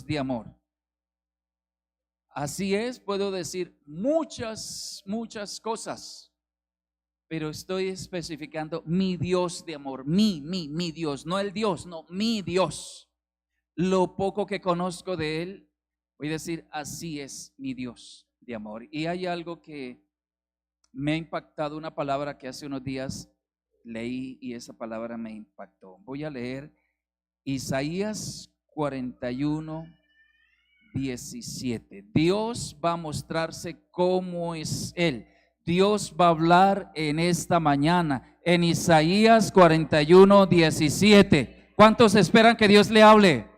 Dios de amor. Así es, puedo decir muchas cosas, pero estoy especificando mi Dios de amor, mi Dios, no el Dios, no, mi Dios. Lo poco que conozco de Él, voy a decir, así es mi Dios de amor. Y hay algo que me ha impactado, una palabra que hace unos días leí y esa palabra me impactó. Voy a leer Isaías 41:17. Dios va a mostrarse cómo es Él. Dios va a hablar en esta mañana en Isaías 41:17. ¿Cuántos esperan que Dios le hable?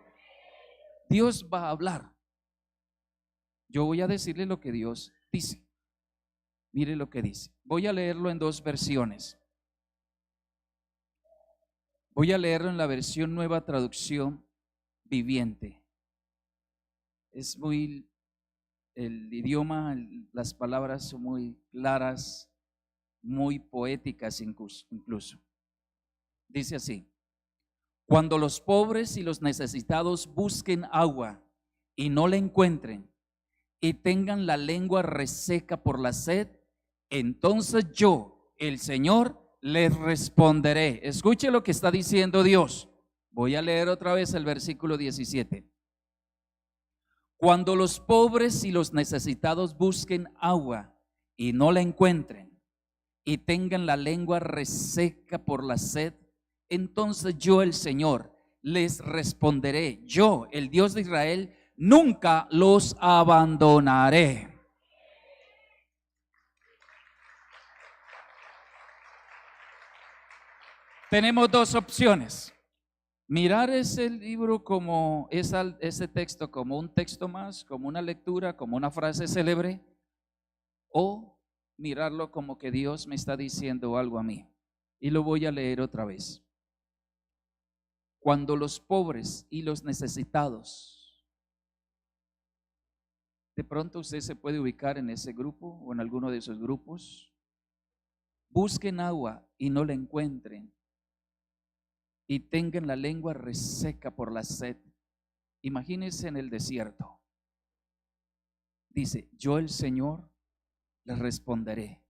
Dios va a hablar. Yo voy a decirle lo que Dios dice. Mire lo que dice. Voy a leerlo en dos versiones. Voy a leerlo en la versión Nueva Traducción Viviente. Es muy, el idioma, las palabras son muy claras, muy poéticas incluso. Dice así: cuando los pobres y los necesitados busquen agua y no la encuentren, y tengan la lengua reseca por la sed, entonces yo, el Señor, les responderé. Escuche lo que está diciendo Dios. Voy a leer otra vez el versículo 17. Cuando los pobres y los necesitados busquen agua y no la encuentren, y tengan la lengua reseca por la sed, entonces yo, el Señor, les responderé. Yo, el Dios de Israel, nunca los abandonaré. Tenemos dos opciones: mirar ese libro como ese texto como un texto más, como una lectura, como una frase célebre, o mirarlo como que Dios me está diciendo algo a mí. Y lo voy a leer otra vez. Cuando los pobres y los necesitados, de pronto usted se puede ubicar en ese grupo o en alguno de esos grupos, busquen agua y no la encuentren, y tengan la lengua reseca por la sed. Imagínense en el desierto. Dice: yo, el Señor, les responderé.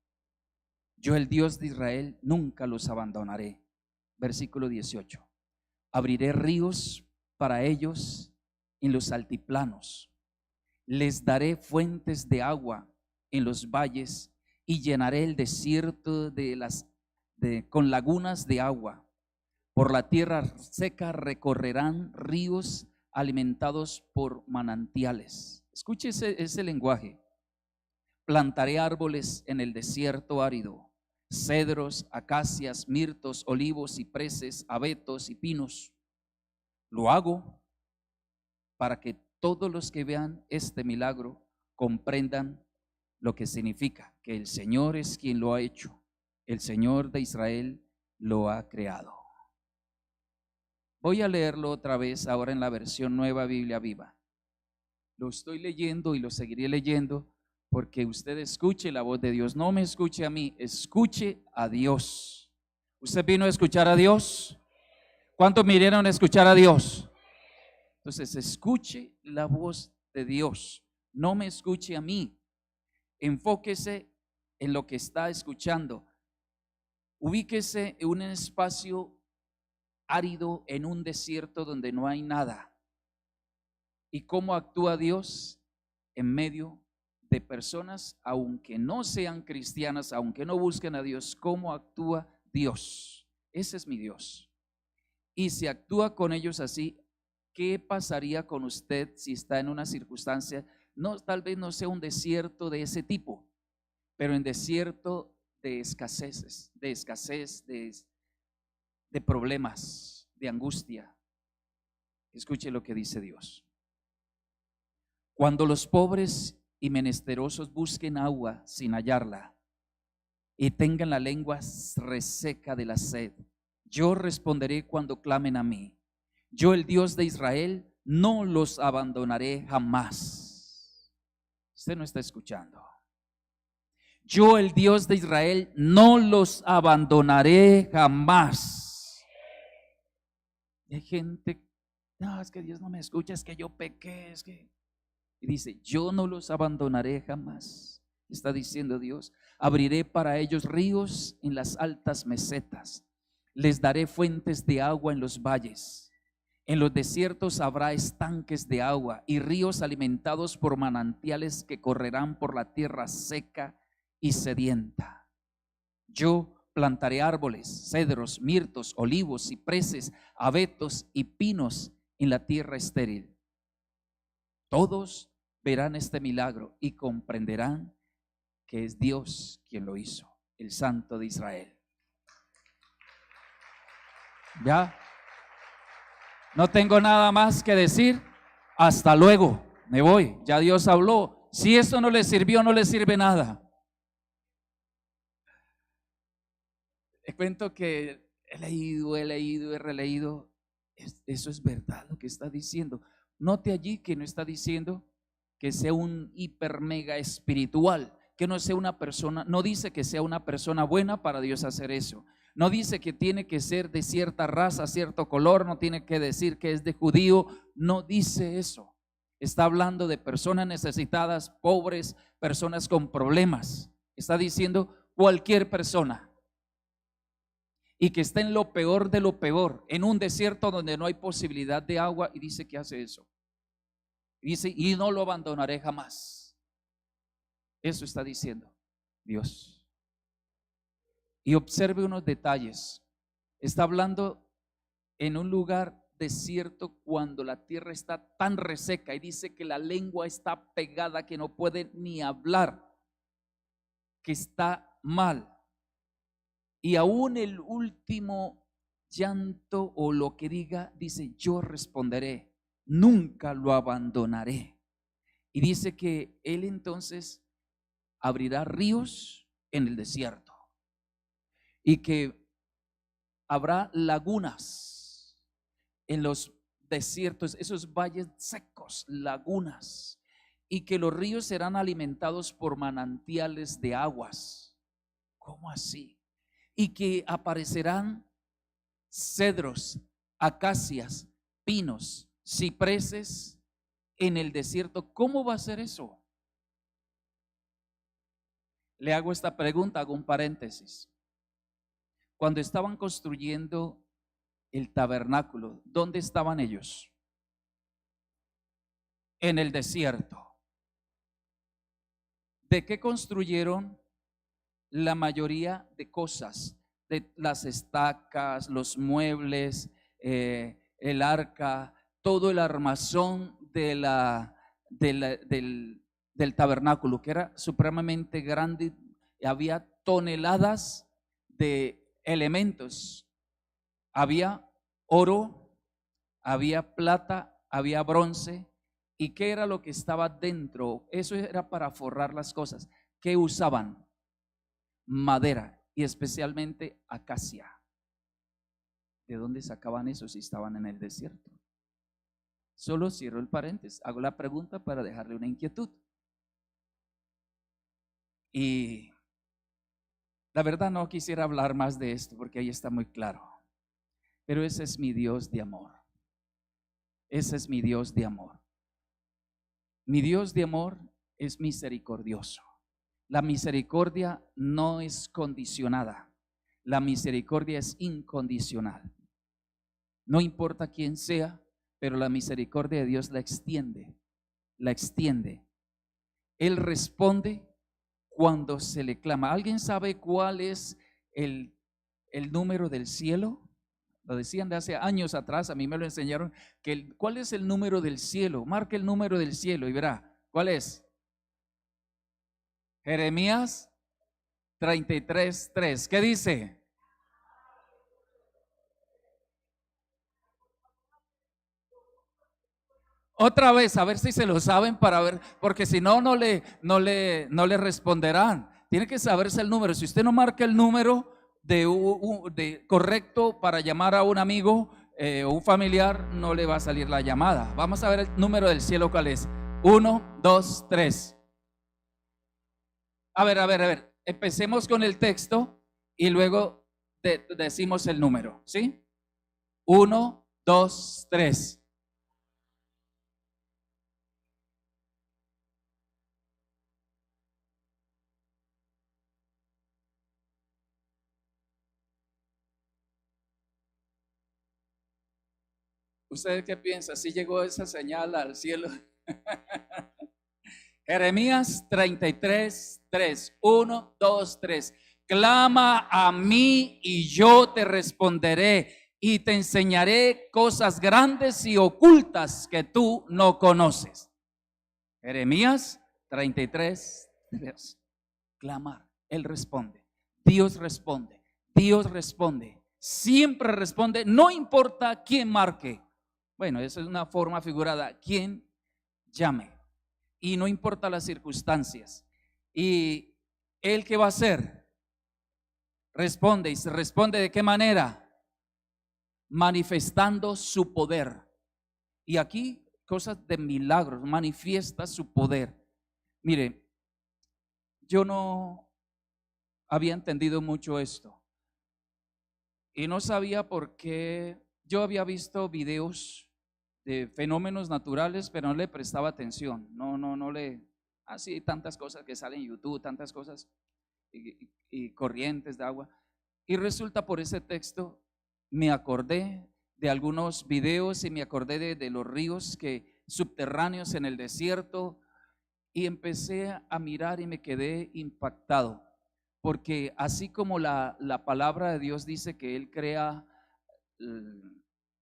Yo, el Dios de Israel, nunca los abandonaré. Versículo 18. Abriré ríos para ellos en los altiplanos. Les daré fuentes de agua en los valles y llenaré el desierto con lagunas de agua. Por la tierra seca recorrerán ríos alimentados por manantiales. Escuche ese lenguaje. Plantaré árboles en el desierto árido, cedros, acacias, mirtos, olivos, cipreses, abetos y pinos. Lo hago para que todos los que vean este milagro comprendan lo que significa que el Señor es quien lo ha hecho. El Señor de Israel lo ha creado. Voy a leerlo otra vez ahora en la versión Nueva Biblia Viva. Lo estoy leyendo y lo seguiré leyendo porque usted escuche la voz de Dios. No me escuche a mí, escuche a Dios. ¿Usted vino a escuchar a Dios? ¿Cuántos vinieron a escuchar a Dios? Entonces escuche la voz de Dios. No me escuche a mí. Enfóquese en lo que está escuchando. Ubíquese en un espacio árido, en un desierto donde no hay nada. ¿Y cómo actúa Dios en medio de personas, aunque no sean cristianas, aunque no busquen a Dios? ¿Cómo actúa Dios? Ese es mi Dios. Y si actúa con ellos así, ¿qué pasaría con usted si está en una circunstancia? No, tal vez no sea un desierto de ese tipo, pero en desierto de escasez, de problemas, de angustia. Escuche lo que dice Dios. Cuando los pobres y menesterosos busquen agua sin hallarla y tengan la lengua reseca de la sed, yo responderé cuando clamen a mí. Yo, el Dios de Israel, no los abandonaré jamás. Usted no está escuchando. Yo, el Dios de Israel, no los abandonaré jamás. Hay gente No, es que Dios no me escucha, es que yo pequé, es que... Y dice, yo no los abandonaré jamás. Está diciendo Dios, abriré para ellos ríos en las altas mesetas, les daré fuentes de agua en los valles. En los desiertos habrá estanques de agua y ríos alimentados por manantiales que correrán por la tierra seca y sedienta. Yo plantaré árboles, cedros, mirtos, olivos, cipreses, abetos y pinos en la tierra estéril. Todos verán este milagro y comprenderán que es Dios quien lo hizo, el Santo de Israel. ¿Ya? No tengo nada más que decir. Hasta luego, me voy. Ya Dios habló. Si esto no le sirvió, no le sirve nada. Le cuento que he leído, he releído. Eso es verdad lo que está diciendo. Note allí que no está diciendo que sea un hiper mega espiritual, que no sea una persona, no dice que sea una persona buena para Dios hacer eso. No dice que tiene que ser de cierta raza, cierto color, no tiene que decir que es de judío, no dice eso. Está hablando de personas necesitadas, pobres, personas con problemas. Está diciendo cualquier persona. Y que está en lo peor de lo peor, en un desierto donde no hay posibilidad de agua, y dice que hace eso. Dice, y no lo abandonaré jamás. Eso está diciendo Dios. Y observe unos detalles. Está hablando en un lugar desierto cuando la tierra está tan reseca, y dice que la lengua está pegada, que no puede ni hablar, que está mal. Y aún el último llanto o lo que diga, dice, yo responderé, nunca lo abandonaré. Y dice que él entonces abrirá ríos en el desierto y que habrá lagunas en los desiertos, esos valles secos, lagunas, y que los ríos serán alimentados por manantiales de aguas. ¿Cómo así? Y que aparecerán cedros, acacias, pinos, cipreses en el desierto. ¿Cómo va a ser eso? Le hago esta pregunta, hago un paréntesis. Cuando estaban construyendo el tabernáculo, ¿dónde estaban ellos? En el desierto. ¿De qué construyeron la mayoría de cosas? De las estacas, los muebles, el arca, todo el armazón del tabernáculo, que era supremamente grande. Había toneladas de elementos. Había oro, había plata, había bronce. ¿Y qué era lo que estaba dentro? Eso era para forrar las cosas. ¿Qué usaban? Madera, y especialmente acacia. ¿De dónde sacaban eso si estaban en el desierto? Solo cierro el paréntesis, hago la pregunta para dejarle una inquietud. Y la verdad no quisiera hablar más de esto porque ahí está muy claro. Pero ese es mi Dios de amor. Ese es mi Dios de amor. Mi Dios de amor es misericordioso. La misericordia no es condicionada. La misericordia es incondicional. No importa quién sea, pero la misericordia de Dios la extiende. La extiende. Él responde cuando se le clama. ¿Alguien sabe cuál es el número del cielo? Lo decían de hace años atrás, a mí me lo enseñaron, ¿cuál es el número del cielo? Marque el número del cielo y verá, ¿cuál es? Jeremías 33:3. ¿Qué dice? Otra vez, a ver si se lo saben para ver, porque si no, no le responderán. Tiene que saberse el número. Si usted no marca el número de correcto para llamar a un amigo o un familiar, no le va a salir la llamada. Vamos a ver el número del cielo, ¿cuál es? 1, 2, 3. A ver. Empecemos con el texto y luego decimos el número, ¿sí? 1, 2, 3. ¿Usted qué piensa? ¿Sí llegó esa señal al cielo? Jeremías 33, 3, 1, 2, 3. Clama a mí y yo te responderé y te enseñaré cosas grandes y ocultas que tú no conoces. Jeremías 33, 3. Clamar, Él responde, Dios responde, Dios responde, siempre responde, no importa quién marque. Bueno, esa es una forma figurada, quién llame. Y no importa las circunstancias. ¿Y él qué va a hacer? Responde. ¿Y se responde de qué manera? Manifestando su poder. Y aquí cosas de milagros, manifiesta su poder. Mire, yo no había entendido mucho esto y no sabía por qué. Yo había visto videos de fenómenos naturales, pero no le prestaba atención. No le, así tantas cosas que salen en YouTube, tantas cosas y corrientes de agua. Y resulta por ese texto me acordé de algunos videos y me acordé de los ríos que subterráneos en el desierto y empecé a mirar y me quedé impactado. Porque así como la palabra de Dios dice que Él crea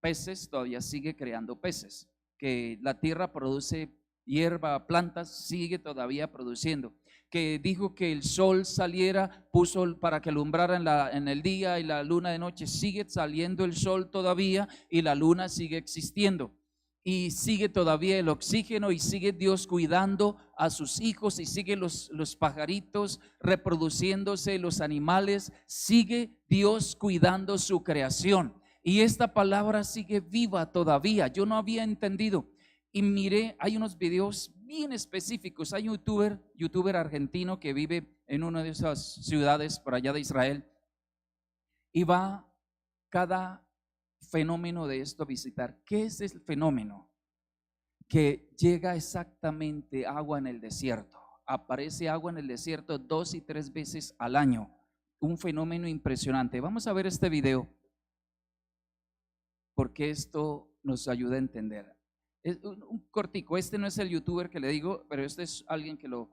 peces, todavía sigue creando peces. Que la tierra produce hierba, plantas, sigue todavía produciendo. Que dijo que el sol saliera, puso para que alumbrara en el día y la luna de noche, sigue saliendo el sol todavía y la luna sigue existiendo. Y sigue todavía el oxígeno y sigue Dios cuidando a sus hijos y sigue los pajaritos reproduciéndose, los animales, sigue Dios cuidando su creación. Y esta palabra sigue viva todavía. Yo no había entendido. Y miré, hay unos videos bien específicos. Hay un youtuber argentino que vive en una de esas ciudades por allá de Israel. Y va cada fenómeno de esto a visitar. ¿Qué es el fenómeno? Que llega exactamente agua en el desierto. Aparece agua en el desierto 2 y 3 veces al año. Un fenómeno impresionante. Vamos a ver este video porque esto nos ayuda a entender. Es un cortico, este no es el youtuber que le digo, pero este es alguien que lo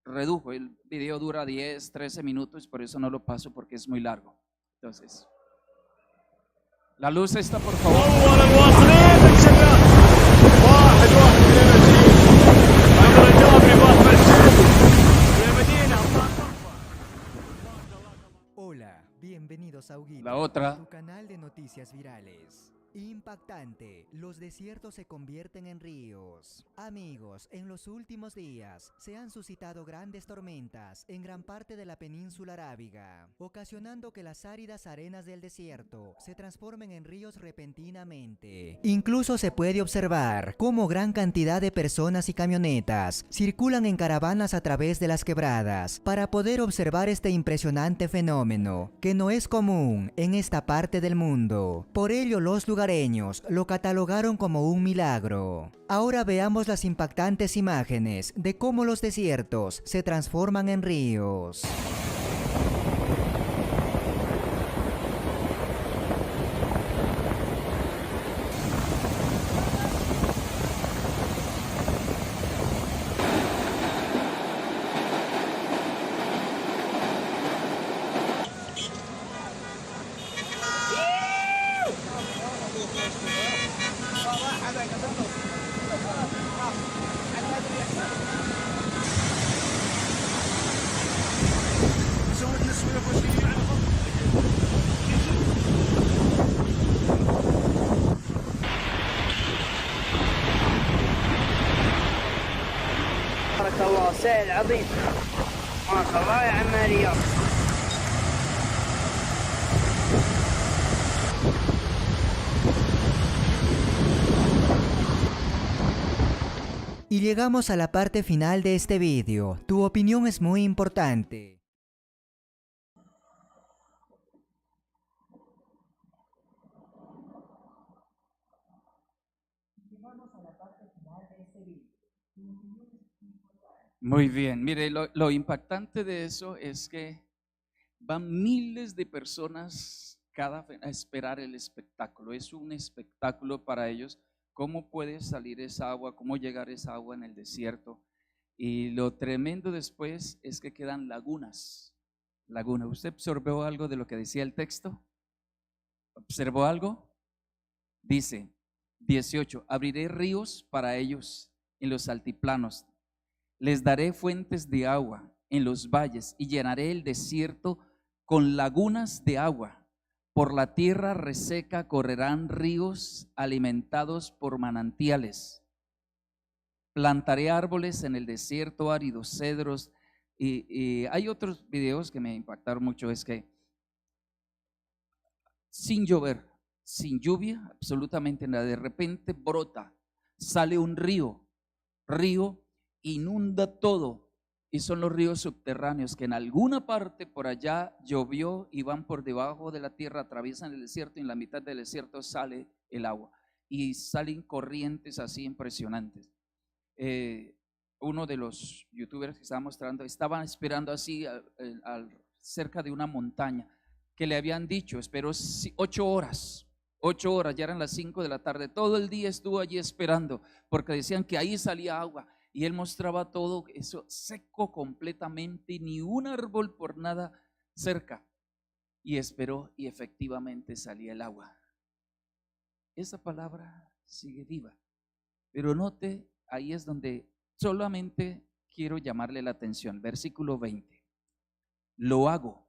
redujo. El video dura 10, 13 minutos, por eso no lo paso porque es muy largo. Entonces, la luz está, por favor. Hola, bienvenidos a Huguito, La otra. tu canal de noticias virales. Impactante, los desiertos se convierten en ríos. Amigos, en los últimos días se han suscitado grandes tormentas en gran parte de la península arábiga, ocasionando que las áridas arenas del desierto se transformen en ríos repentinamente. Incluso se puede observar cómo gran cantidad de personas y camionetas circulan en caravanas a través de las quebradas para poder observar este impresionante fenómeno, que no es común en esta parte del mundo. Por ello, los lugareños lo catalogaron como un milagro. Ahora veamos las impactantes imágenes de cómo los desiertos se transforman en ríos. بارك الله سائل عظيم ما شاء الله يا عمالية. Y llegamos a la parte final de este vídeo. Tu opinión es muy importante. Muy bien, mire, lo impactante de eso es que van miles de personas a esperar el espectáculo. Es un espectáculo para ellos. ¿Cómo puede salir esa agua? ¿Cómo llegar esa agua en el desierto? Y lo tremendo después es que quedan lagunas. Laguna. ¿Usted observó algo de lo que decía el texto? ¿Observó algo? Dice 18, abriré ríos para ellos en los altiplanos, les daré fuentes de agua en los valles y llenaré el desierto con lagunas de agua. Por la tierra reseca correrán ríos alimentados por manantiales. Plantaré árboles en el desierto árido, cedros. Y hay otros videos que me impactaron mucho, es que sin llover, sin lluvia, absolutamente nada, de repente brota, sale un río inunda todo, y son los ríos subterráneos que en alguna parte por allá llovió y van por debajo de la tierra, atraviesan el desierto y en la mitad del desierto sale el agua y salen corrientes así impresionantes. Uno de los youtubers que estaba mostrando, estaban esperando así cerca de una montaña, que le habían dicho, esperó 8 horas, ya eran las 5 de la tarde, todo el día estuvo allí esperando, porque decían que ahí salía agua, y él mostraba todo eso seco completamente, ni un árbol por nada cerca, y esperó, y efectivamente salía el agua. Esa palabra sigue viva, pero note, ahí es donde solamente quiero llamarle la atención. Versículo 20. Lo hago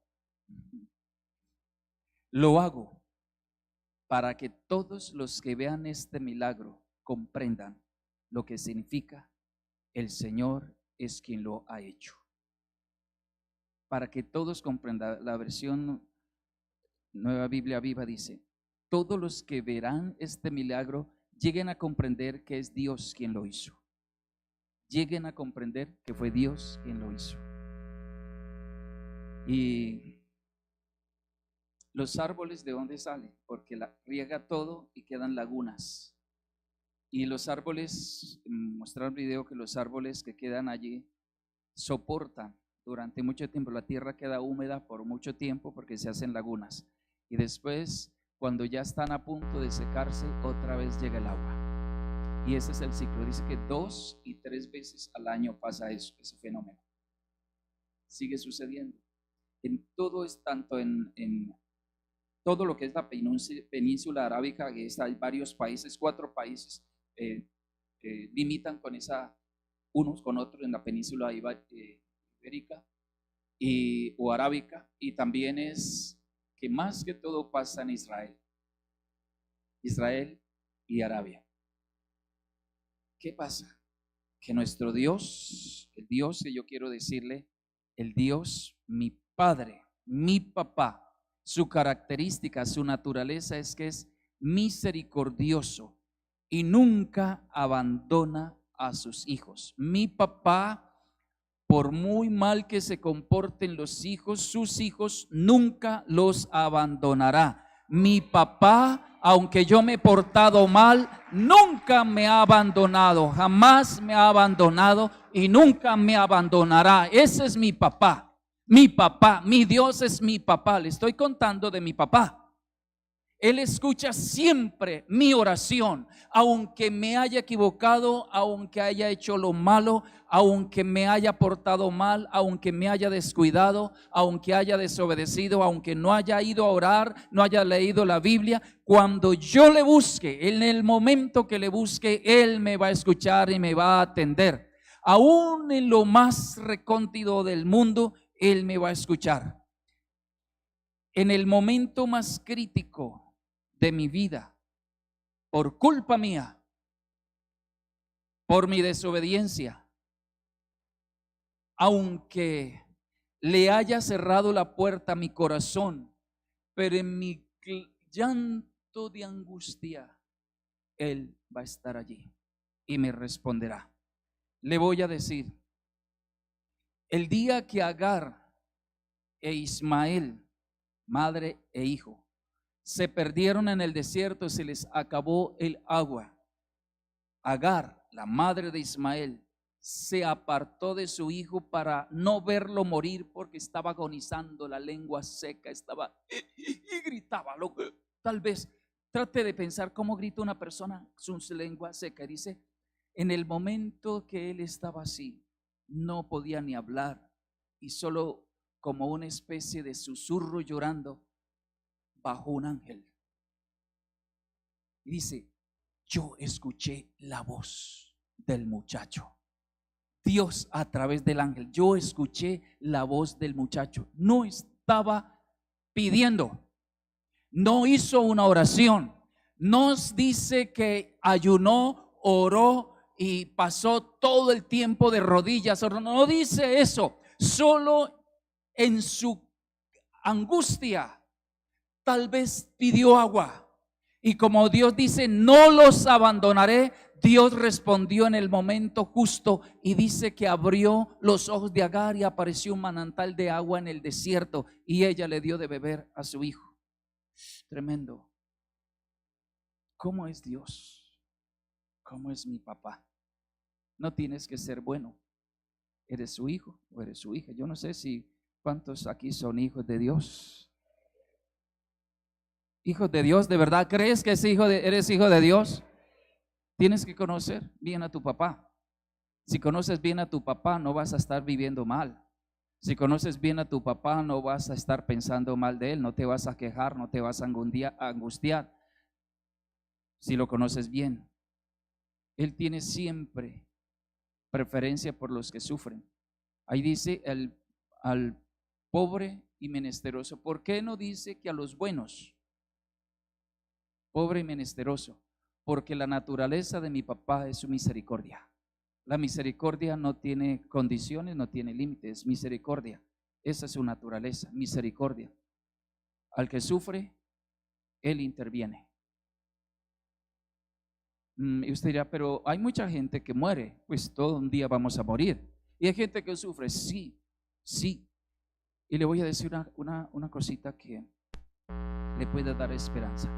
para que todos los que vean este milagro comprendan lo que significa el Señor es quien lo ha hecho. Para que todos comprendan. La versión Nueva Biblia Viva dice, todos los que verán este milagro lleguen a comprender que es Dios quien lo hizo. Lleguen a comprender que fue Dios quien lo hizo. Y los árboles, ¿de dónde salen? Porque riega todo y quedan lagunas. Y los árboles, mostrar un video que los árboles que quedan allí soportan durante mucho tiempo. La tierra queda húmeda por mucho tiempo porque se hacen lagunas. Y después, cuando ya están a punto de secarse, otra vez llega el agua. Y ese es el ciclo. Dice que 2 y 3 veces al año pasa eso, ese fenómeno. Sigue sucediendo. En todo es tanto en todo lo que es la península arábica, que hay varios países, 4 países limitan con unos con otros en la península ibérica o arábica, y también es que más que todo pasa en Israel y Arabia. ¿Qué pasa? Que nuestro Dios, el Dios que yo quiero decirle, el Dios, mi Padre, mi papá, su característica, su naturaleza es que es misericordioso y nunca abandona a sus hijos. Mi papá, por muy mal que se comporten los hijos, sus hijos nunca los abandonará. Mi papá, aunque yo me he portado mal, nunca me ha abandonado, jamás me ha abandonado y nunca me abandonará. Ese es mi papá. Mi papá, mi Dios es mi papá. Le estoy contando de mi papá. Él escucha siempre mi oración, aunque me haya equivocado, aunque haya hecho lo malo, aunque me haya portado mal, aunque me haya descuidado, aunque haya desobedecido, aunque no haya ido a orar, no haya leído la Biblia. Cuando yo le busque, en el momento que le busque, Él me va a escuchar y me va a atender. Aún en lo más recóndito del mundo, Él me va a escuchar. En el momento más crítico de mi vida, por culpa mía, por mi desobediencia, aunque le haya cerrado la puerta a mi corazón, pero en mi llanto de angustia, Él va a estar allí y me responderá. Le voy a decir, el día que Agar e Ismael, madre e hijo, se perdieron en el desierto, se les acabó el agua. Agar, la madre de Ismael, se apartó de su hijo para no verlo morir porque estaba agonizando, la lengua seca, estaba y gritaba. Tal vez trate de pensar cómo grita una persona con su lengua seca. Dice, en el momento que él estaba así, no podía ni hablar y solo como una especie de susurro llorando, bajó un ángel. Y dice, yo escuché la voz del muchacho. Dios a través del ángel, yo escuché la voz del muchacho. No estaba pidiendo, no hizo una oración, nos dice que ayunó, oró y pasó todo el tiempo de rodillas. No dice eso, solo en su angustia tal vez pidió agua. Y como Dios dice, no los abandonaré, Dios respondió en el momento justo y dice que abrió los ojos de Agar y apareció un manantal de agua en el desierto y ella le dio de beber a su hijo. Tremendo. ¿Cómo es Dios? ¿Cómo es mi papá? No tienes que ser bueno. ¿Eres su hijo o eres su hija? Yo no sé si cuántos aquí son hijos de Dios. Hijos de Dios, ¿de verdad crees que eres hijo de Dios? Tienes que conocer bien a tu papá. Si conoces bien a tu papá, no vas a estar viviendo mal. Si conoces bien a tu papá, no vas a estar pensando mal de él, no te vas a quejar, no te vas a angustiar. Si lo conoces bien, él tiene siempre preferencia por los que sufren. Ahí dice al pobre y menesteroso. ¿Por qué no dice que a los buenos? Pobre y menesteroso, porque la naturaleza de mi papá es su misericordia. La misericordia no tiene condiciones, no tiene límites, misericordia. Esa es su naturaleza, misericordia. Al que sufre, él interviene. Y usted dirá, pero hay mucha gente que muere, pues todo un día vamos a morir. Y hay gente que sufre, sí, sí. Y le voy a decir una cosita que le puede dar esperanza.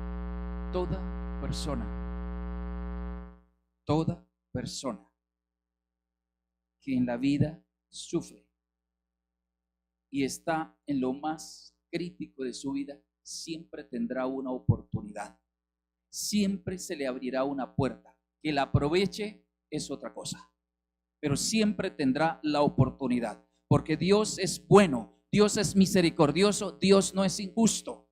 Toda persona que en la vida sufre y está en lo más crítico de su vida, siempre tendrá una oportunidad. Siempre se le abrirá una puerta. Que la aproveche es otra cosa, pero siempre tendrá la oportunidad, porque Dios es bueno, Dios es misericordioso, Dios no es injusto.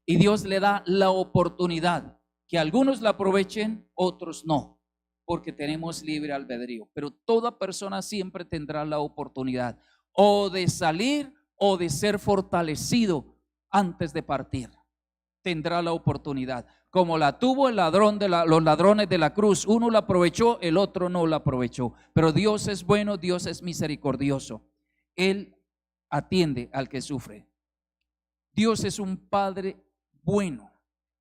Y Dios le da la oportunidad, que algunos la aprovechen, otros no, porque tenemos libre albedrío. Pero toda persona siempre tendrá la oportunidad o de salir o de ser fortalecido antes de partir. Tendrá la oportunidad, como la tuvo el ladrón los ladrones de la cruz. Uno la aprovechó, el otro no la aprovechó. Pero Dios es bueno, Dios es misericordioso. Él atiende al que sufre. Dios es un Padre bueno.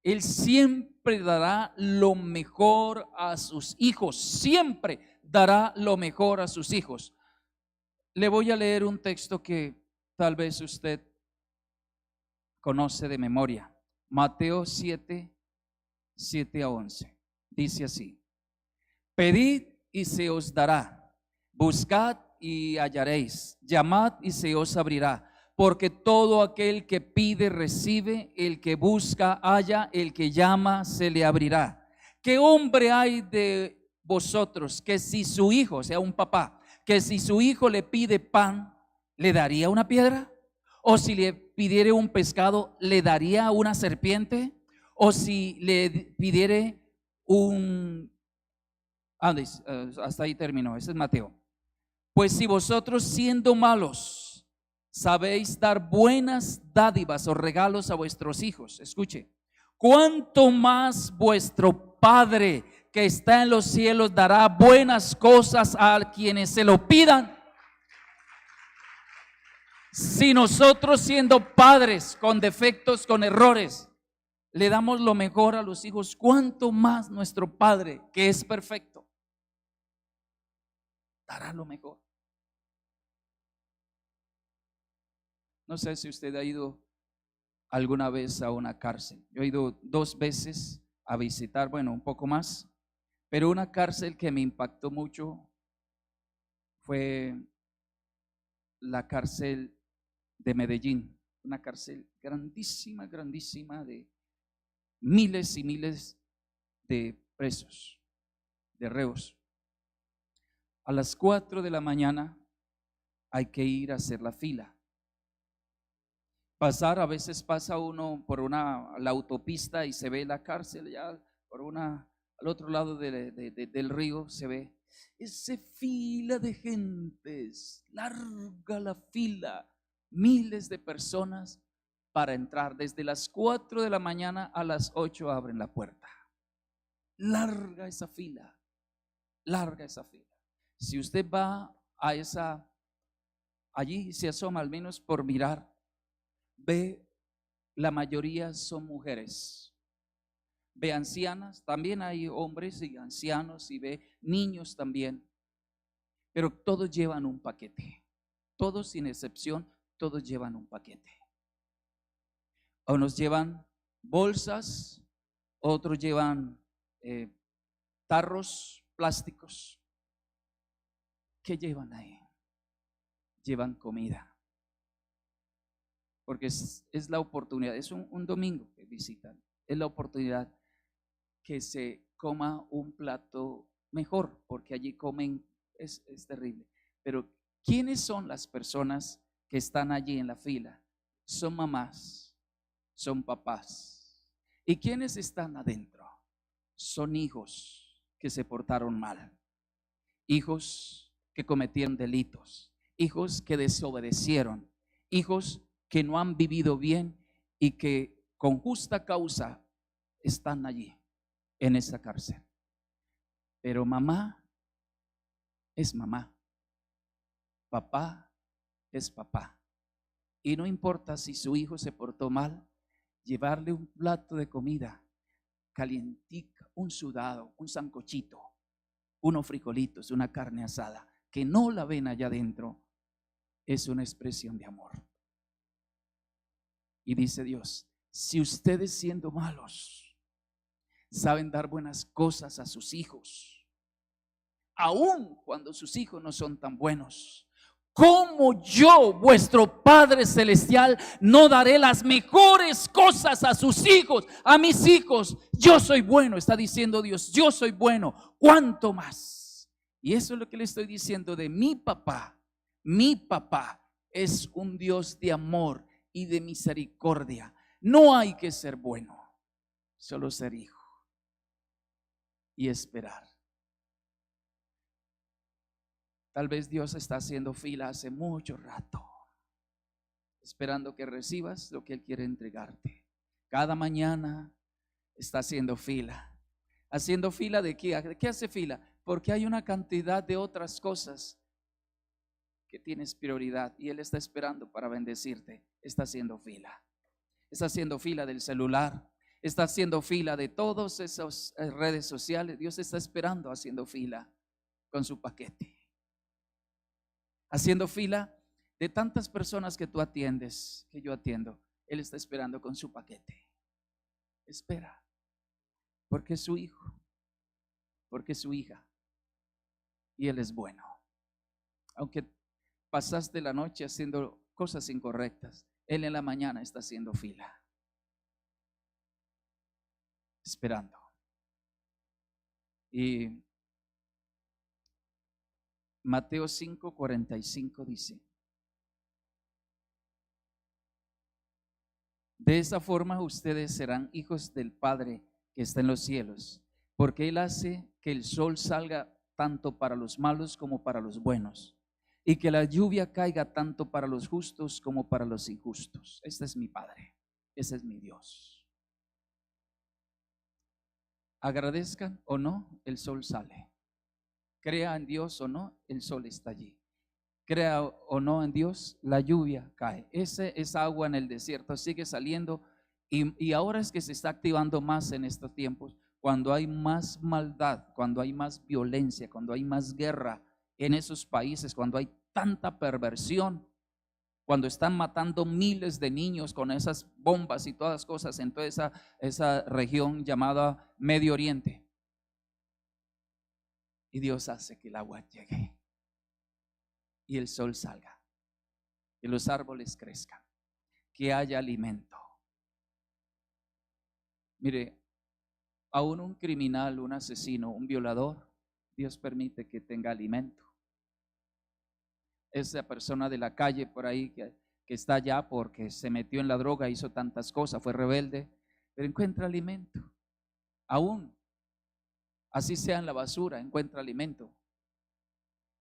Él siempre dará lo mejor a sus hijos. Siempre dará lo mejor a sus hijos. Le voy a leer un texto que tal vez usted conoce de memoria. Mateo 7, 7 a 11. Dice así: pedid y se os dará, buscad y hallaréis, llamad y se os abrirá. Porque todo aquel que pide recibe, el que busca halla, el que llama se le abrirá. ¿Qué hombre hay de vosotros que si su hijo, o sea un papá, que si su hijo le pide pan, le daría una piedra? ¿O si le pidiere un pescado, le daría una serpiente? ¿O si le pidiere hasta ahí terminó, ese es Mateo. Pues si vosotros siendo malos sabéis dar buenas dádivas o regalos a vuestros hijos, escuche, ¿cuánto más vuestro Padre que está en los cielos dará buenas cosas a quienes se lo pidan? Si nosotros siendo padres con defectos, con errores, le damos lo mejor a los hijos, ¿cuánto más nuestro Padre que es perfecto dará lo mejor? No sé si usted ha ido alguna vez a una cárcel. Yo he ido 2 veces a visitar, bueno, un poco más, pero una cárcel que me impactó mucho fue la cárcel de Medellín, una cárcel grandísima, grandísima, de miles y miles de presos, de reos. A las 4 de la mañana hay que ir a hacer la fila. A veces pasa uno por la autopista y se ve la cárcel, ya al otro lado del río se ve esa fila de gentes, larga la fila, miles de personas para entrar. Desde las 4 de la mañana a las 8 abren la puerta. Larga esa fila, larga esa fila. Si usted va allí se asoma, al menos por mirar, ve, la mayoría son mujeres. Ve ancianas, también hay hombres y ancianos, y ve niños también, pero todos llevan un paquete, todos sin excepción, todos llevan un paquete. Unos llevan bolsas, otros llevan tarros plásticos. ¿Qué llevan ahí? Llevan comida, porque es la oportunidad, es un domingo que visitan, es la oportunidad que se coma un plato mejor, porque allí comen, es terrible. Pero ¿quiénes son las personas que están allí en la fila? Son mamás, son papás. ¿Y quiénes están adentro? Son hijos que se portaron mal, hijos que cometieron delitos, hijos que desobedecieron, hijos que no han vivido bien y que con justa causa están allí en esa cárcel. Pero mamá es mamá, papá es papá, y no importa si su hijo se portó mal, llevarle un plato de comida calientica, un sudado, un sancochito, unos frijolitos, una carne asada, que no la ven allá adentro, es una expresión de amor. Y dice Dios, si ustedes siendo malos saben dar buenas cosas a sus hijos, aun cuando sus hijos no son tan buenos, ¿cómo yo, vuestro Padre Celestial, no daré las mejores cosas a sus hijos, a mis hijos? Yo soy bueno, está diciendo Dios, yo soy bueno, ¿cuánto más? Y eso es lo que le estoy diciendo de mi papá. Mi papá es un Dios de amor y de misericordia. No hay que ser bueno, solo ser hijo y esperar. Tal vez Dios está haciendo fila hace mucho rato, esperando que recibas lo que Él quiere entregarte. Cada mañana está haciendo fila. ¿Haciendo fila de qué? ¿De qué hace fila? Porque hay una cantidad de otras cosas que tienes prioridad y Él está esperando para bendecirte. Está haciendo fila. Está haciendo fila del celular. Está haciendo fila de todas esas redes sociales. Dios está esperando, haciendo fila con su paquete. Haciendo fila de tantas personas que tú atiendes, que yo atiendo. Él está esperando con su paquete. Espera, porque es su hijo, porque es su hija, y Él es bueno. Aunque pasaste la noche haciendo cosas incorrectas, Él en la mañana está haciendo fila, esperando. Y Mateo 5:45 dice: de esa forma ustedes serán hijos del Padre que está en los cielos, porque Él hace que el sol salga tanto para los malos como para los buenos, y que la lluvia caiga tanto para los justos como para los injustos. Este es mi Padre, ese es mi Dios. Agradezcan o no, el sol sale. Crea en Dios o no, el sol está allí. Crea o no en Dios, la lluvia cae. Esa agua en el desierto sigue saliendo, y ahora es que se está activando más en estos tiempos, cuando hay más maldad, cuando hay más violencia, cuando hay más guerra en esos países, cuando hay tanta perversión, cuando están matando miles de niños con esas bombas y todas cosas en toda esa región llamada Medio Oriente. Y Dios hace que el agua llegue. y el sol salga, que los árboles crezcan, que haya alimento. Mire, aún un criminal, un asesino, un violador, Dios permite que tenga alimento. Esa persona de la calle por ahí que está allá porque se metió en la droga, hizo tantas cosas, fue rebelde, pero encuentra alimento. Aún, así sea en la basura, encuentra alimento.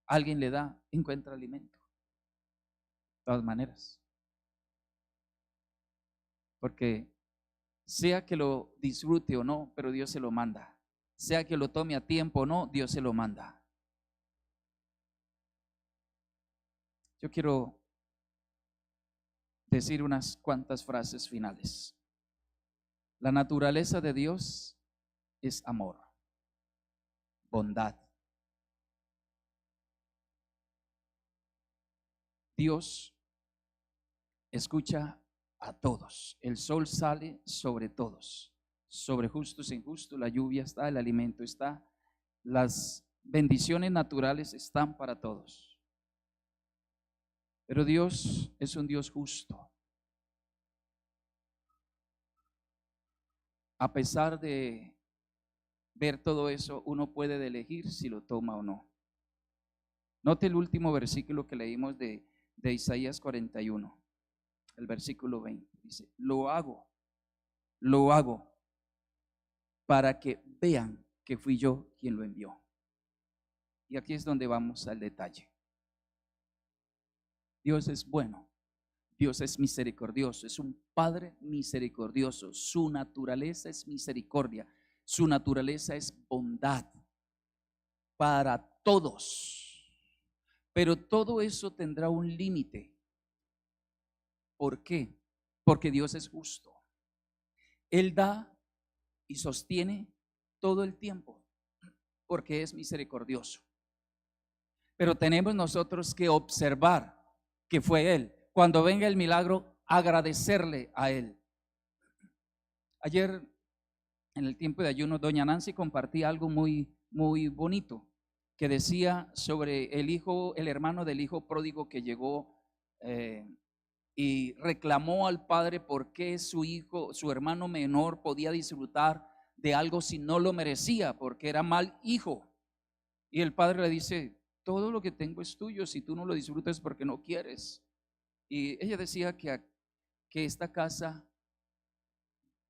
Alguien le da, encuentra alimento. De todas maneras. Porque sea que lo disfrute o no, pero Dios se lo manda. Sea que lo tome a tiempo o no, Dios se lo manda. Yo quiero decir unas cuantas frases finales. La naturaleza de Dios es amor, bondad. Dios escucha a todos. El sol sale sobre todos, sobre justos e injustos. La lluvia está, el alimento está, las bendiciones naturales están para todos. Pero Dios es un Dios justo. A pesar de ver todo eso, uno puede elegir si lo toma o no. Note el último versículo que leímos de Isaías 41, el versículo 20. Dice, lo hago para que vean que fui yo quien lo envió. Y aquí es donde vamos al detalle. Dios es bueno, Dios es misericordioso, es un Padre misericordioso. Su naturaleza es misericordia, su naturaleza es bondad para todos. Pero todo eso tendrá un límite. ¿Por qué? Porque Dios es justo. Él da y sostiene todo el tiempo, porque es misericordioso. Pero tenemos nosotros que observar que fue Él. Cuando venga el milagro, agradecerle a Él. Ayer, en el tiempo de ayuno, doña Nancy compartía algo muy, muy bonito, que decía sobre el hermano del hijo pródigo que llegó y reclamó al padre por qué su hijo, su hermano menor, podía disfrutar de algo si no lo merecía, porque era mal hijo. Y el padre le dice, todo lo que tengo es tuyo, si tú no lo disfrutas es porque no quieres. Y ella decía que esta casa,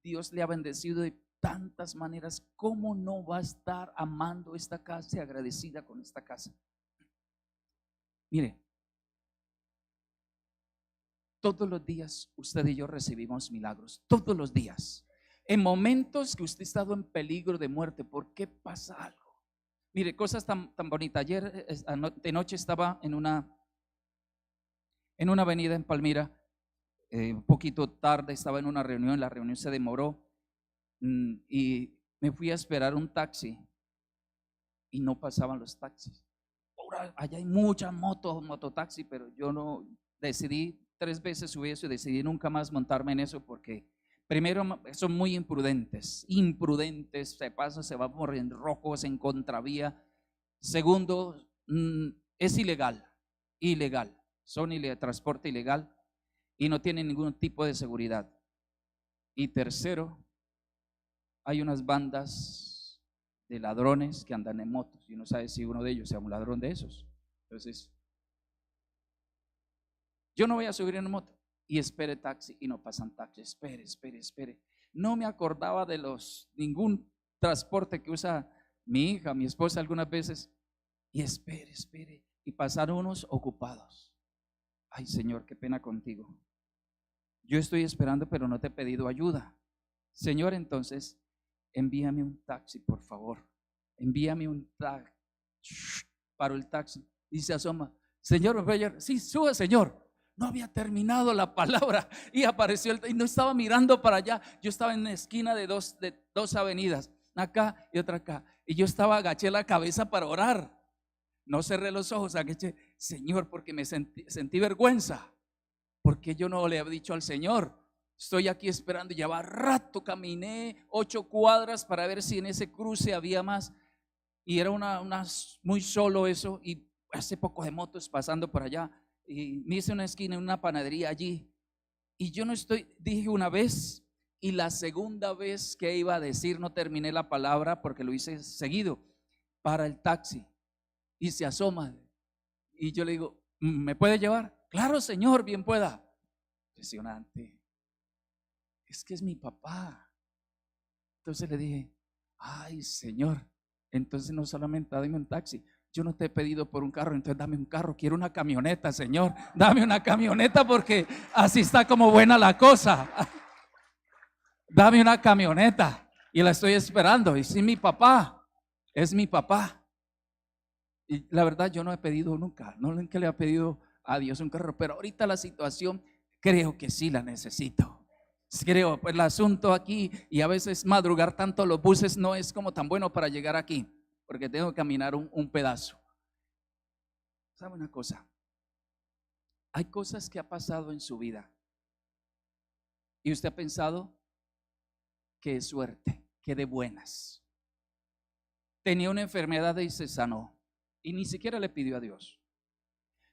Dios le ha bendecido de tantas maneras. ¿Cómo no va a estar amando esta casa y agradecida con esta casa? Mire, todos los días usted y yo recibimos milagros, todos los días. En momentos que usted ha estado en peligro de muerte, ¿por qué pasa algo? Mire, cosas tan bonitas. Ayer de noche estaba en una avenida en Palmira, un poquito tarde, estaba en una reunión, la reunión se demoró y me fui a esperar un taxi y no pasaban los taxis. Ahora, allá hay muchas mototaxi, pero yo no decidí 3 veces subir eso y decidí nunca más montarme en eso porque primero son muy imprudentes, se pasan, se van por en rojos, en contravía. Segundo, es ilegal, son transporte ilegal y no tienen ningún tipo de seguridad. Y tercero, hay unas bandas de ladrones que andan en motos y uno sabe si uno de ellos sea un ladrón de esos. Entonces, yo no voy a subir en moto y espere taxi y no pasan taxi. Espere. No me acordaba de ningún transporte que usa mi hija, mi esposa algunas veces. Y espere. Y pasaron unos ocupados. Ay, Señor, qué pena contigo. Yo estoy esperando, pero no te he pedido ayuda. Señor, entonces, envíame un taxi, por favor. Envíame un taxi. Paró el taxi y se asoma. Señor, sí, sube, Señor. No había terminado la palabra y apareció y no estaba mirando para allá. Yo estaba en la esquina de dos avenidas, acá y otra acá. Y yo agaché la cabeza para orar. No cerré los ojos, agaché, Señor, porque me sentí vergüenza. Porque yo no le había dicho al Señor, estoy aquí esperando. Lleva rato, caminé 8 cuadras para ver si en ese cruce había más. Y era muy solo eso. Y hace poco de motos pasando por allá y me hice una esquina en una panadería allí. Y yo no estoy, dije una vez, y la segunda vez que iba a decir no terminé la palabra porque lo hice seguido. Para el taxi y se asoma y yo le digo, ¿me puede llevar? Claro, señor, bien pueda. Impresionante. Es que es mi papá. Entonces le dije, ay, señor, entonces no solamente dame un taxi, yo no te he pedido por un carro, entonces dame un carro, quiero una camioneta, señor, dame una camioneta porque así está como buena la cosa. Dame una camioneta y la estoy esperando. Y sí, mi papá, es mi papá. Y la verdad yo no he pedido nunca, nunca le he pedido a Dios un carro, pero ahorita la situación creo que sí la necesito. Creo, pues el asunto aquí, y a veces madrugar tanto los buses no es como tan bueno para llegar aquí, porque tengo que caminar un pedazo. ¿Sabe una cosa? Hay cosas que ha pasado en su vida y usted ha pensado que es suerte, que de buenas. Tenía una enfermedad y se sanó y ni siquiera le pidió a Dios.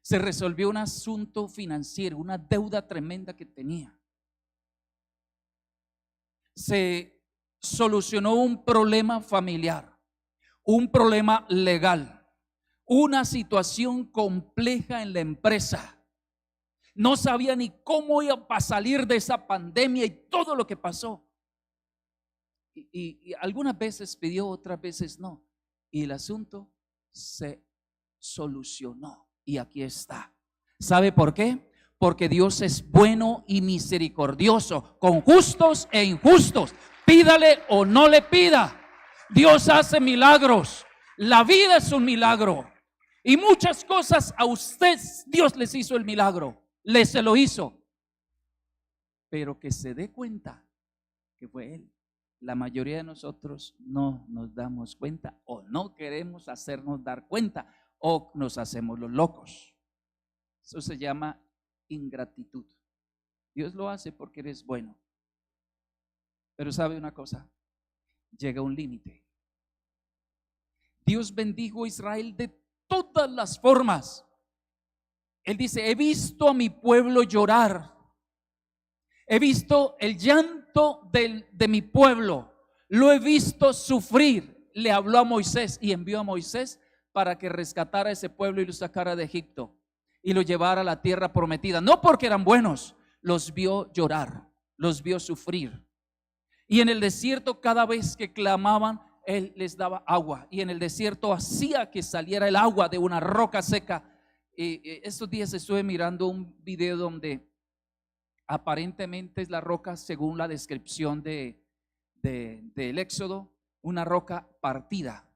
Se resolvió un asunto financiero, una deuda tremenda que tenía. Se solucionó un problema familiar, un problema legal, una situación compleja en la empresa. No sabía ni cómo iba a salir de esa pandemia y todo lo que pasó. Y algunas veces pidió, otras veces no. Y el asunto se solucionó. Y aquí está. ¿Sabe por qué? Porque Dios es bueno y misericordioso con justos e injustos. Pídale o no le pida. Dios hace milagros. La vida es un milagro. Y muchas cosas a usted Dios les hizo el milagro. Se lo hizo. Pero que se dé cuenta que fue Él. La mayoría de nosotros no nos damos cuenta o no queremos hacernos dar cuenta o nos hacemos los locos. Eso se llama ingratitud. Dios lo hace porque eres bueno. Pero sabe una cosa, llega un límite. Dios bendijo a Israel de todas las formas. Él dice, he visto a mi pueblo llorar. He visto el llanto de mi pueblo. Lo he visto sufrir. Le habló a Moisés y envió a Moisés para que rescatara a ese pueblo y lo sacara de Egipto y lo llevara a la tierra prometida. No porque eran buenos, los vio llorar, los vio sufrir. Y en el desierto, cada vez que clamaban, Él les daba agua. Y en el desierto hacía que saliera el agua de una roca seca. Estos días estuve mirando un video donde aparentemente es la roca, según la descripción del Éxodo, una roca partida.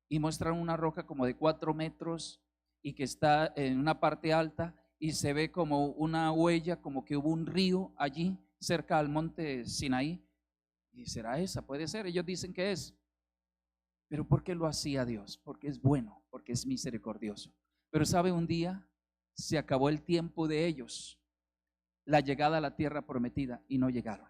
Y muestran una roca como de 4 metros y que está en una parte alta y se ve como una huella, como que hubo un río allí cerca al monte Sinaí. ¿Y será esa? Puede ser, ellos dicen que es. Pero ¿por qué lo hacía Dios? Porque es bueno, porque es misericordioso. Pero sabe, un día se acabó el tiempo de ellos, la llegada a la tierra prometida, y no llegaron.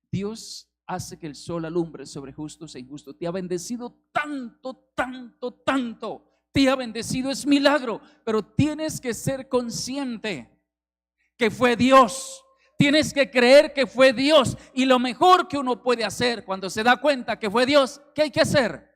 Dios hace que el sol alumbre sobre justos e injustos. Te ha bendecido tanto, tanto, tanto. Te ha bendecido, es milagro, pero tienes que ser consciente que fue Dios. Tienes que creer que fue Dios. Y lo mejor que uno puede hacer cuando se da cuenta que fue Dios, ¿qué hay que hacer?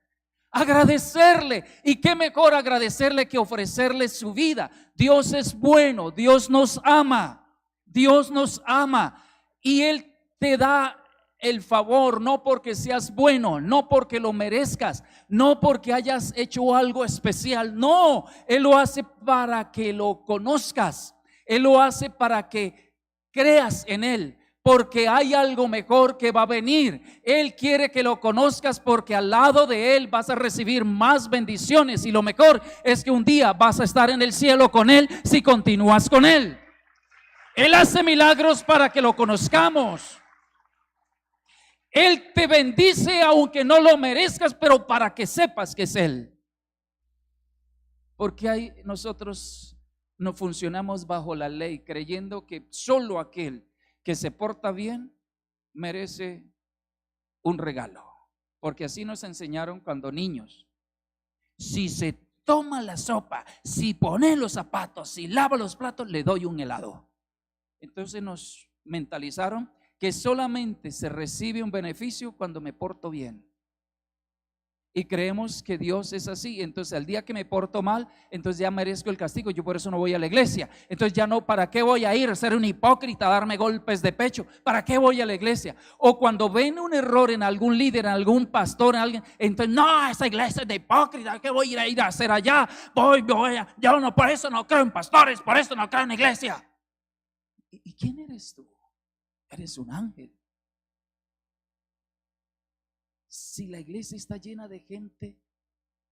Agradecerle. Y qué mejor agradecerle que ofrecerle su vida. Dios es bueno, Dios nos ama. Dios nos ama y Él te da el favor, no porque seas bueno, no porque lo merezcas, no porque hayas hecho algo especial. No, Él lo hace para que lo conozcas. Él lo hace para que creas en Él, porque hay algo mejor que va a venir. Él quiere que lo conozcas porque al lado de Él vas a recibir más bendiciones, y lo mejor es que un día vas a estar en el cielo con Él si continúas con Él. Él hace milagros para que lo conozcamos. Él te bendice aunque no lo merezcas, pero para que sepas que es Él. Porque nosotros no funcionamos bajo la ley, creyendo que solo aquel que se porta bien merece un regalo. Porque así nos enseñaron cuando niños. Si se toma la sopa, si pone los zapatos, si lava los platos, le doy un helado. Entonces nos mentalizaron que solamente se recibe un beneficio cuando me porto bien. Y creemos que Dios es así. Entonces al día que me porto mal, entonces ya merezco el castigo. Yo por eso no voy a la iglesia. Entonces ya no, ¿para qué voy a ir? Ser un hipócrita, darme golpes de pecho. ¿Para qué voy a la iglesia? O cuando ven un error en algún líder, en algún pastor, en alguien, entonces no, esa iglesia es de hipócrita. ¿Qué voy a ir a hacer allá? Yo no, por eso no creo en pastores, por eso no creo en iglesia. ¿Y quién eres tú? Eres un ángel. Si la iglesia está llena de gente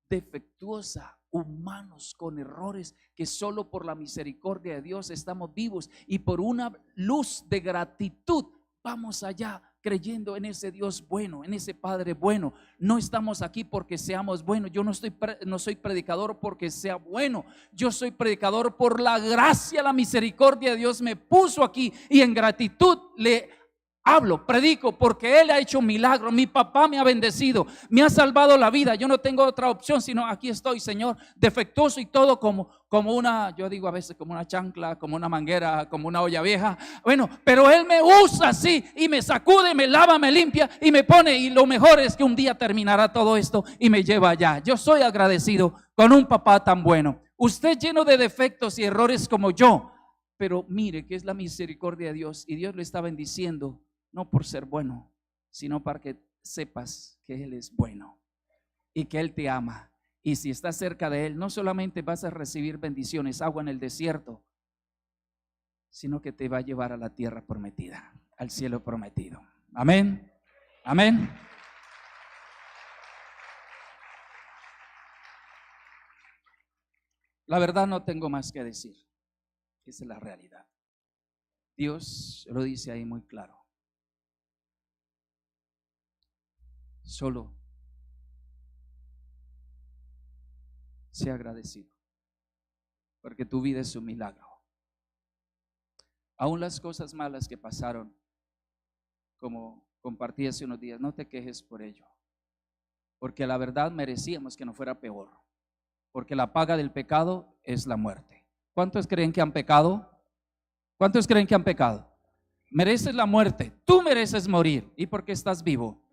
defectuosa, humanos con errores, que solo por la misericordia de Dios estamos vivos, y por una luz de gratitud vamos allá creyendo en ese Dios bueno, en ese Padre bueno. No estamos aquí porque seamos buenos. Yo no soy predicador porque sea bueno. Yo soy predicador por la gracia, la misericordia de Dios me puso aquí, y en gratitud le hablo, predico, porque Él ha hecho un milagro. Mi papá me ha bendecido, me ha salvado la vida. Yo no tengo otra opción, sino aquí estoy, Señor, defectuoso y todo como una, yo digo a veces como una chancla, como una manguera, como una olla vieja. Bueno, pero Él me usa así y me sacude, me lava, me limpia y me pone. Y lo mejor es que un día terminará todo esto y me lleva allá. Yo soy agradecido con un papá tan bueno. Usted lleno de defectos y errores como yo, pero mire que es la misericordia de Dios, y Dios lo está bendiciendo. No por ser bueno, sino para que sepas que Él es bueno y que Él te ama. Y si estás cerca de Él, no solamente vas a recibir bendiciones, agua en el desierto, sino que te va a llevar a la tierra prometida, al cielo prometido. Amén. Amén. La verdad, no tengo más que decir. Esa es la realidad. Dios lo dice ahí muy claro. Solo sea agradecido, porque tu vida es un milagro. Aún las cosas malas que pasaron, como compartí hace unos días, no te quejes por ello, porque la verdad merecíamos que no fuera peor, porque la paga del pecado es la muerte. ¿Cuántos creen que han pecado? ¿Cuántos creen que han pecado? Mereces la muerte, tú mereces morir. ¿Y por qué estás vivo?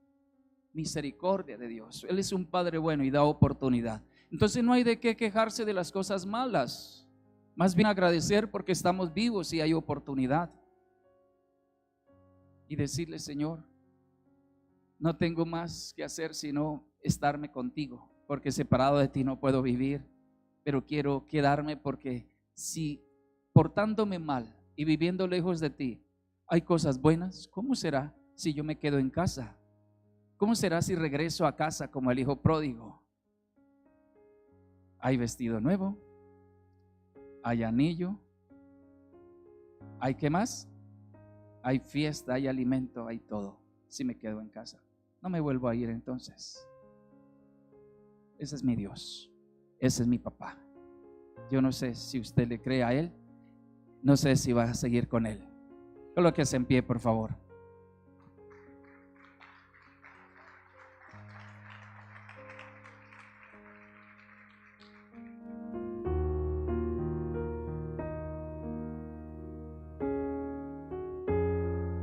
Misericordia de Dios. Él es un Padre bueno y da oportunidad. Entonces no hay de qué quejarse de las cosas malas, más bien agradecer porque estamos vivos y hay oportunidad, y decirle: Señor, no tengo más que hacer sino estarme contigo, porque separado de ti no puedo vivir, pero quiero quedarme, porque si portándome mal y viviendo lejos de ti hay cosas buenas, ¿cómo será si yo me quedo en casa? ¿Cómo será si regreso a casa como el hijo pródigo? Hay vestido nuevo, hay anillo, hay ¿qué más? Hay fiesta, hay alimento, hay todo. Si me quedo en casa, no me vuelvo a ir entonces. Ese es mi Dios, ese es mi papá. Yo no sé si usted le cree a Él, no sé si va a seguir con Él. Colóquese en pie, por favor.